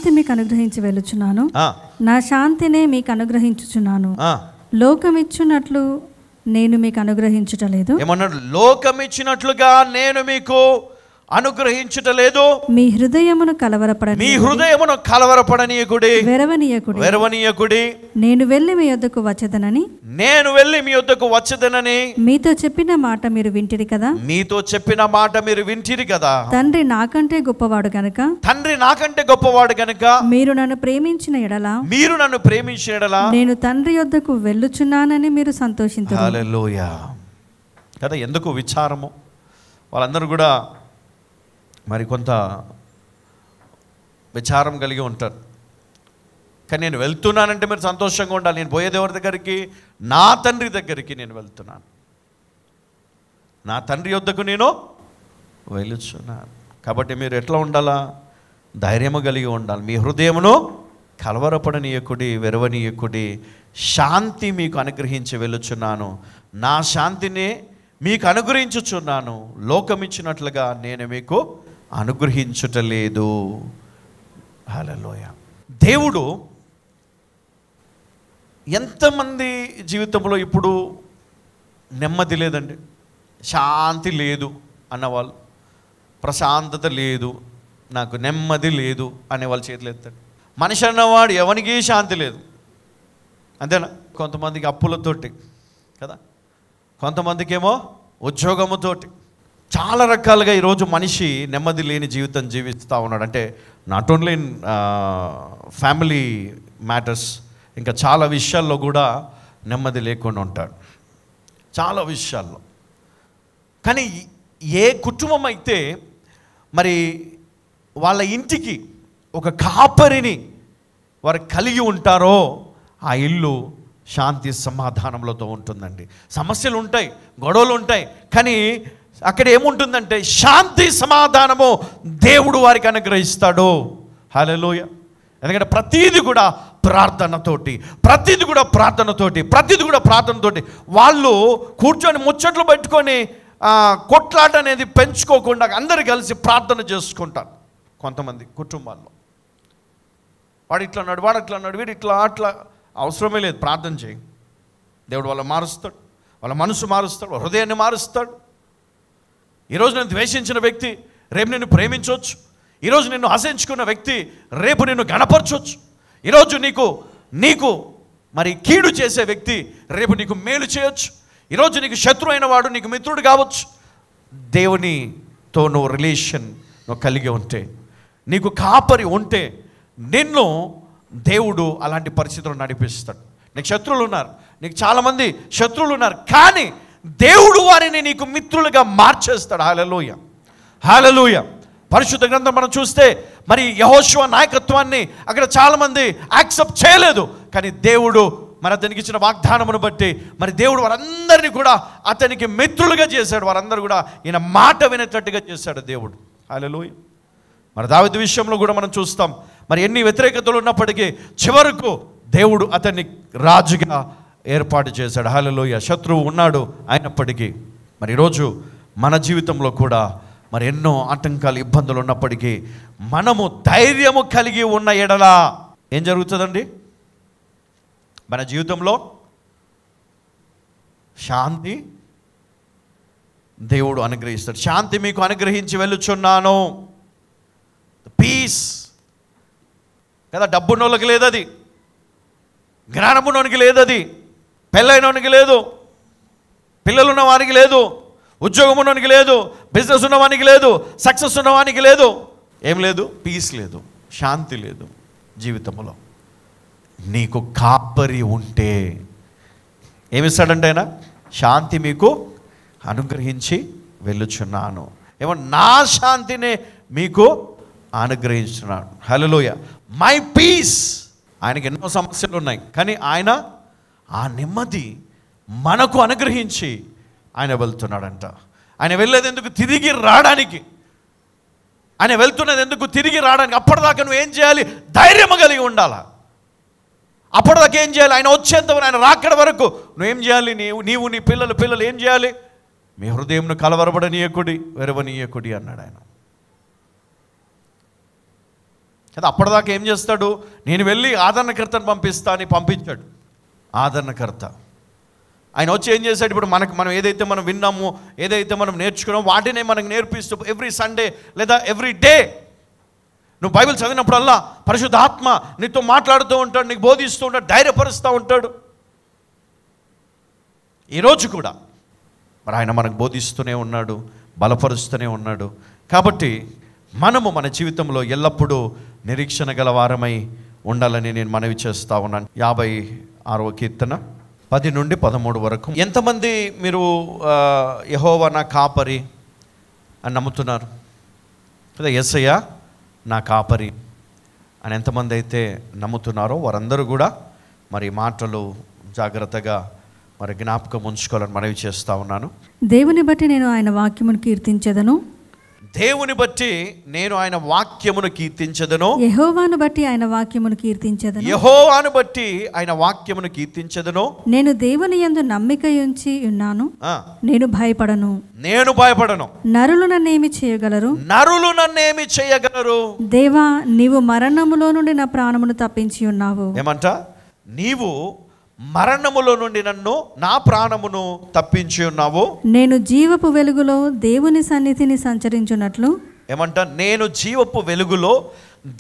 శాంతి మీకు అనుగ్రహించి వెళ్ళుచున్నాను, నా శాంతినే మీకు అనుగ్రహించుచున్నాను. లోకమిచ్చునట్లు నేను మీకు అనుగ్రహించుటలేదు. ఏమన్నాడు? లోకమిచ్చినట్లుగా నేను మీకు అనుగ్రహించుటలేదు. మీ హృదయమును కలవరపడనీయకుడి, వెరవనీయకుడి. నేను వెళ్ళి మీ యొద్దకు వచ్చేదనని మీతో చెప్పిన మాట మీరు వింటిరి కదా. తండ్రి నాకంటే గొప్పవాడు గనుక మీరు నన్ను ప్రేమించిన ఎడల నేను తండ్రి యొద్దకు వెళ్ళుచున్నానని మీరు సంతోషించురు. హల్లెలూయా కదా. ఎందుకు విచారము? వాళ్ళందరూ కూడా మరి కొంత విచారం కలిగి ఉంటారు. కానీ నేను వెళ్తున్నానంటే మీరు సంతోషంగా ఉండాలి. నేను పోయేది ఎవరి దగ్గరికి? నా తండ్రి దగ్గరికి నేను వెళ్తున్నాను. నా తండ్రి యొద్దకు నేను వెళ్ళుచున్నాను. కాబట్టి మీరు ఎట్లా ఉండాలా? ధైర్యము కలిగి ఉండాలి. మీ హృదయమును కలవరపడనీయకుడి, వెరవనీయకుడి. శాంతి మీకు అనుగ్రహించి వెళ్ళుచున్నాను, నా శాంతిని మీకు అనుగ్రహించుచున్నాను. లోకమిచ్చినట్లుగా నేను మీకు అనుగ్రహించుటలేదు. హల్లెలూయా. దేవుడు ఎంతమంది జీవితంలో ఇప్పుడు నెమ్మది లేదండి, శాంతి లేదు అన్నవాళ్ళు, ప్రశాంతత లేదు, నాకు నెమ్మది లేదు అనేవాళ్ళు చేతులు ఎత్తండి. మనిషి అన్నవాడు ఎవరికి శాంతి లేదు, అంతేనా? కొంతమందికి అప్పులతోటి కదా, కొంతమందికి ఏమో ఉద్యోగముతోటి, చాలా రకాలుగా ఈరోజు మనిషి నెమ్మది లేని జీవితం జీవిస్తూ ఉన్నాడు. అంటే not only in family matters, ఇంకా చాలా విషయాల్లో కూడా నెమ్మది లేకుండా ఉంటాడు, చాలా విషయాల్లో. కానీ ఏ కుటుంబం అయితే మరి వాళ్ళ ఇంటికి ఒక కాపరిని వారు కలిగి ఉంటారో ఆ ఇల్లు శాంతి సమాధానములతో ఉంటుందండి. సమస్యలు ఉంటాయి, గొడవలు ఉంటాయి, కానీ అక్కడ ఏముంటుందంటే శాంతి సమాధానము దేవుడు వారికి అనుగ్రహిస్తాడు. హల్లెలూయా. ఎందుకంటే ప్రతిదీ కూడా ప్రార్థనతోటి వాళ్ళు కూర్చొని ముచ్చట్లు పెట్టుకొని కొట్లాట అనేది పెంచుకోకుండా అందరు కలిసి ప్రార్థన చేసుకుంటారు. కొంతమంది కుటుంబాల్లో వాడు ఇట్లా అన్నాడు, వాడు అట్లా అన్నాడు, వీడు ఇట్లా అట్లా. అవసరమే లేదు, ప్రార్థన చేయి. దేవుడు వాళ్ళ మారుస్తాడు, వాళ్ళ మనసు మారుస్తాడు, వాళ్ళ హృదయాన్ని మారుస్తాడు. ఈరోజు నేను ద్వేషించిన వ్యక్తి రేపు నిన్ను ప్రేమించవచ్చు. ఈరోజు నిన్ను ఆశించుకున్న వ్యక్తి రేపు నిన్ను గణపరచవచ్చు. ఈరోజు నీకు మరి కీడు చేసే వ్యక్తి రేపు నీకు మేలు చేయొచ్చు. ఈరోజు నీకు శత్రువు అయిన వాడు నీకు మిత్రుడు కావచ్చు. దేవునితో నువ్వు రిలేషన్ కలిగి ఉంటే, నీకు కాపరి ఉంటే నిన్ను దేవుడు అలాంటి పరిస్థితుల్లో నడిపిస్తాడు. నీకు శత్రువులు ఉన్నారు, నీకు చాలామంది శత్రువులు ఉన్నారు, కానీ దేవుడు వారిని నీకు మిత్రులుగా మార్చేస్తాడు. హల్లెలూయా, హల్లెలూయా. పరిశుద్ధ గ్రంథం మనం చూస్తే మరి యెహోషువ నాయకత్వాన్ని అక్కడ చాలామంది యాక్సెప్ట్ చేయలేదు, కానీ దేవుడు మరి అతనికి ఇచ్చిన వాగ్దానమును బట్టి మరి దేవుడు వారందరినీ కూడా అతనికి మిత్రులుగా చేశాడు. వారందరూ కూడా ఈయన మాట వినేటట్టుగా చేశాడు దేవుడు. హల్లెలూయా. మరి దావీదు విషయంలో కూడా మనం చూస్తాం, మరి ఎన్ని వ్యతిరేకతలు ఉన్నప్పటికీ చివరకు దేవుడు అతన్ని రాజుగా ఏర్పాటు చేశాడు. హల్లెలూయా. శత్రువు ఉన్నాడు అయినప్పటికీ మరి ఈరోజు మన జీవితంలో కూడా మరి ఎన్నో ఆటంకాలు, ఇబ్బందులు ఉన్నప్పటికీ మనము ధైర్యము కలిగి ఉన్న ఎడల ఏం జరుగుతుందండి? మన జీవితంలో శాంతి దేవుడు అనుగ్రహిస్తాడు. శాంతి మీకు అనుగ్రహించి వెళ్ళుచున్నాను, పీస్ కదా. డబ్బున్నోళ్ళకి లేదు అది, జ్ఞానమున్నోనికి లేదు అది, పెళ్ళైనోనికి లేదు, పిల్లలున్న వానికి లేదు, ఉద్యోగం ఉన్నవానికి లేదు, బిజినెస్ ఉన్నవానికి లేదు, సక్సెస్ ఉన్నవానికి లేదు. ఏం లేదు? పీస్ లేదు, శాంతి లేదు జీవితంలో. నీకు కాపరి ఉంటే ఏమిస్తాడంటే ఆయన శాంతి మీకు అనుగ్రహించి వెళ్ళుచున్నాను. ఏమో నా శాంతినే మీకు అనుగ్రహించున్నాడు. హల్లెలూయా. My peace. ఆయనకి ఎన్నో సమస్యలు ఉన్నాయి, కానీ ఆయన ఆ నెమ్మది మనకు అనుగ్రహించి ఆయన వెళ్తున్నాడంట. ఆయన వెళ్ళేది ఎందుకు? తిరిగి రావడానికి. ఆయన వెళ్తున్నది ఎందుకు? తిరిగి రావడానికి. అప్పటిదాకా నువ్వు ఏం చేయాలి? ధైర్యం కలిగి ఉండాలా. అప్పటిదాకా ఏం చేయాలి? ఆయన వచ్చేంతవరకు, ఆయన రాకడ వరకు నువ్వేం చేయాలి? నీవు నీ పిల్లలు ఏం చేయాలి? మీ హృదయంను కలవరపడనీయకుడి, వెరవనీయకుడి అన్నాడు ఆయన. కదా. అప్పటిదాకా ఏం చేస్తాడు, నేను వెళ్ళి ఆదరణకర్తను పంపిస్తా అని పంపించాడు. ఆదరణకర్త ఆయన వచ్చి ఏం చేశాడు, ఇప్పుడు మనం ఏదైతే మనం విన్నామో, ఏదైతే మనం నేర్చుకున్నామో వాటినే మనకు నేర్పిస్తూ ఎవ్రీ సండే లేదా ఎవ్రీ డే నువ్వు బైబిల్ చదివినప్పుడల్లా పరిశుద్ధాత్మ నీతో మాట్లాడుతూ ఉంటాడు, నీకు బోధిస్తూ ఉంటాడు, ధైర్యపరుస్తూ ఉంటాడు. ఈరోజు కూడా మరి ఆయన మనకు బోధిస్తూనే ఉన్నాడు, బలపరుస్తూనే ఉన్నాడు. కాబట్టి మనము మన జీవితంలో ఎల్లప్పుడూ నిరీక్షణ గల వారమై ఉండాలని నేను మనవి చేస్తూ ఉన్నాను. 56వ కీర్తన 10 నుండి 13 వరకు. ఎంతమంది మీరు యెహోవా నా కాపరి అని నమ్ముతున్నారు కదా? యేసయ్య నా కాపరి అని ఎంతమంది అయితే నమ్ముతున్నారో వారందరూ కూడా మరి మాటలు జాగ్రత్తగా మరి జ్ఞాపకం ఉంచుకోవాలని మనవి చేస్తూ ఉన్నాను. దేవుని బట్టి నేను ఆయన వాక్యమును కీర్తించెదను. దేవుని బట్టి నేను ఆయన వాక్యమును కీర్తించెదను. యెహోవాను బట్టి ఆయన వాక్యమును కీర్తించెదను. యెహోవాను బట్టి ఆయన వాక్యమును కీర్తించెదను. నేను దేవుని యందు నమ్మిక ఉంచి ఉన్నాను, నేను భయపడను. నేను భయపడను. నరులు నన్నేమి చేయగలరు? నరులు నన్నేమి చేయగలరు? దేవా, నీవు మరణములో నుండి నా ప్రాణమును తప్పించి ఉన్నావు. ఏమంట? నీవు మరణములో నుండి నన్ను, నా ప్రాణమును తప్పించి ఉన్నావు. నేను జీవపు వెలుగులో దేవుని సన్నిధిని సంచరించున్నట్లు. ఏమంట? నేను జీవపు వెలుగులో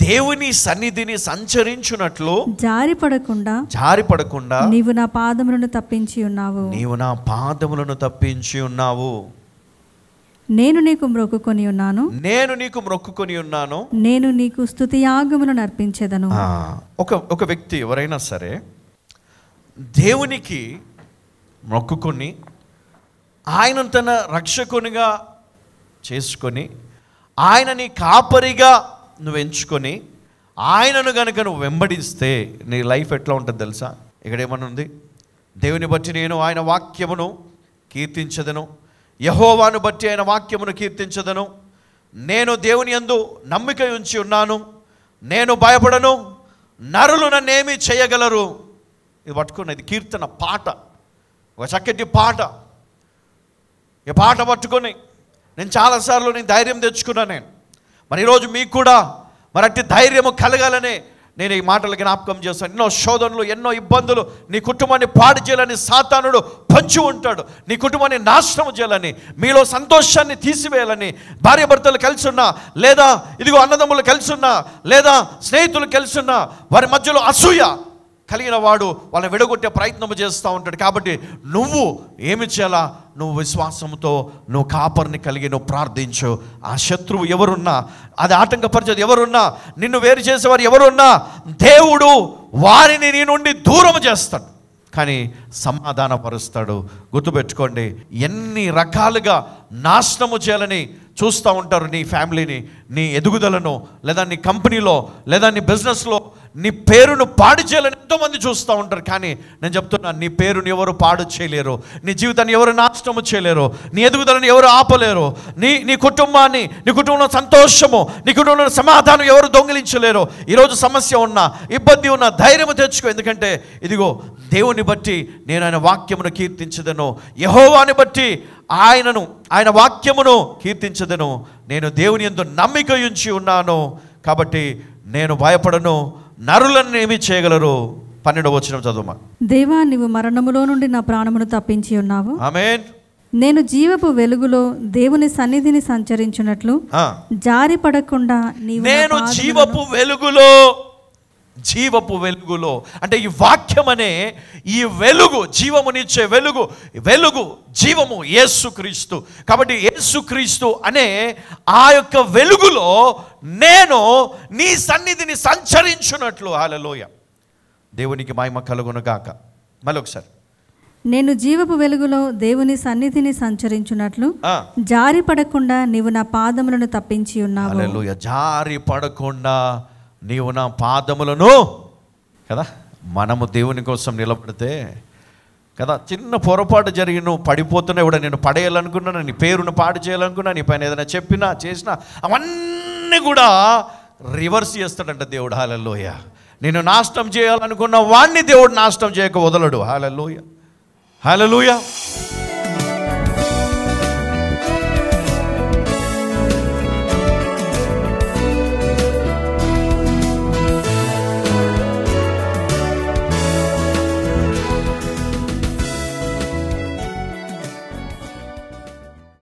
దేవుని సన్నిధిని సంచరించున్నట్లు జారిపడకుండా నీవు నా పాదములను తప్పించి ఉన్నావు. నీవు నా పాదములను తప్పించి ఉన్నావు. నేను నీకు మ్రొక్కుకొని ఉన్నాను. నేను నీకు మ్రొక్కుకొని ఉన్నాను. నేను నీకు స్తుతియాగములను అర్పించెదను. ఒక వ్యక్తి ఎవరైనా సరే దేవునికి మొక్కుకొని ఆయన తన రక్షకునిగా చేసుకొని ఆయనని కాపరిగా నువ్వు ఎంచుకొని ఆయనను గనుక నువ్వు వెంబడిస్తే నీ లైఫ్ ఎట్లా ఉంటుంది తెలుసా? ఇక్కడ ఏమనుంది? దేవుని బట్టి నేను ఆయన వాక్యమును కీర్తించదను, యెహోవాను బట్టి ఆయన వాక్యమును కీర్తించదను. నేను దేవుని యందు నమ్మిక ఉంచి ఉన్నాను, నేను భయపడను. నరులు నన్నేమి చేయగలరు? ఇది పట్టుకున్న, ఇది కీర్తన పాట, ఒక చక్కటి పాట. ఈ పాట పట్టుకొని నేను చాలాసార్లు ధైర్యం తెచ్చుకున్నాను. మరి ఈరోజు మీకు కూడా మరి అట్టి ధైర్యము కలగాలనే నేను ఈ మాటలు జ్ఞాపకం చేస్తాను. ఎన్నో శోధనలు, ఎన్నో ఇబ్బందులు నీ కుటుంబాన్ని పాడు చేయాలని సాతానుడు పంచి ఉంటాడు. నీ కుటుంబాన్ని నాశనం చేయాలని, మీలో సంతోషాన్ని తీసివేయాలని, భార్యాభర్తలు కలిసి ఉన్నా, లేదా ఇదిగో అన్నదమ్ములు కలిసి ఉన్నా, లేదా స్నేహితులు కలిసి ఉన్నా, వారి మధ్యలో అసూయ కలిగిన వాడు వాళ్ళని విడగొట్టే ప్రయత్నం చేస్తూ ఉంటాడు. కాబట్టి నువ్వు ఏమి చేయాలా? నువ్వు విశ్వాసంతో నువ్వు కాపరిని కలిగి నువ్వు ప్రార్థించు. ఆ శత్రువు ఎవరున్నా, అది ఆటంకపరిచేది ఎవరున్నా, నిన్ను వేరు చేసేవారు ఎవరున్నా, దేవుడు వారిని నీ నుండి దూరం చేస్తాడు, కానీ సమాధానపరుస్తాడు. గుర్తుపెట్టుకోండి, ఎన్ని రకాలుగా నాశనము చేయాలని చూస్తూ ఉంటారు నీ ఫ్యామిలీని, నీ ఎదుగుదలను, లేదా నీ కంపెనీలో, లేదా నీ బిజినెస్లో నీ పేరును పాడు చేయాలని ఎంతోమంది చూస్తూ ఉంటారు. కానీ నేను చెప్తున్నా, నీ పేరుని ఎవరు పాడు చేయలేరు, నీ జీవితాన్ని ఎవరు నాశనము చేయలేరు, నీ ఎదుగుదలను ఎవరు ఆపలేరు, నీ కుటుంబాన్ని, నీ కుటుంబంలో సంతోషము, నీ కుటుంబంలో సమాధానం ఎవరు దొంగిలించలేరు. ఈరోజు సమస్య ఉన్నా, ఇబ్బంది ఉన్నా ధైర్యం తెచ్చుకో. ఎందుకంటే ఇదిగో దేవుని బట్టి నేను ఆయన వాక్యమును కీర్తించదను, యెహోవాని బట్టి ఆయన వాక్యమును కీర్తించదను. నేను దేవుని యందు నమ్మిక ఉంచి ఉన్నాను, కాబట్టి నేను భయపడను. నరులను ఏమి చేయగలరు? 12వ వచనం చదువుమా. దేవా, నీవు మరణములో నుండి నా ప్రాణమును తప్పించి ఉన్నావు. ఆమేన్. నేను జీవపు వెలుగులో దేవుని సన్నిధిని సంచరించున్నట్లు జారిపడకుండా నేను జీవపు వెలుగులో అంటే ఈ వాక్యం అనే ఈ వెలుగు, జీవమునిచ్చే వెలుగు జీవము యేసుక్రీస్తు. కాబట్టి యేసుక్రీస్తు అనే ఆ యొక్క వెలుగులో నేను నీ సన్నిధిని సంచరించున్నట్లు. హల్లెలూయా, దేవునికి మహిమ కలుగును గాక. మళ్ళొకసారి, నేను జీవపు వెలుగులో దేవుని సన్నిధిని సంచరించున్నట్లు జారిపడకుండా నీవు నా పాదములను తప్పించి ఉన్నావు. హల్లెలూయా, జారిపడకుండా నీవు నా పాదములను కదా. మనము దేవుని కోసం నిలబడితే కదా, చిన్న పొరపాటు జరిగి నువ్వు పడిపోతున్నా కూడా, నేను పడేయాలనుకున్నా, నీ పేరును పాడు చేయాలనుకున్నా, నీ పైన ఏదైనా చెప్పినా చేసినా అవన్నీ కూడా రివర్స్ చేస్తాడంట దేవుడు. హల్లెలూయా, నేను నాశనం చేయాలనుకున్న వాణ్ణి దేవుడు నాశనం చేయక వదలడు. హల్లెలూయా, హల్లెలూయా.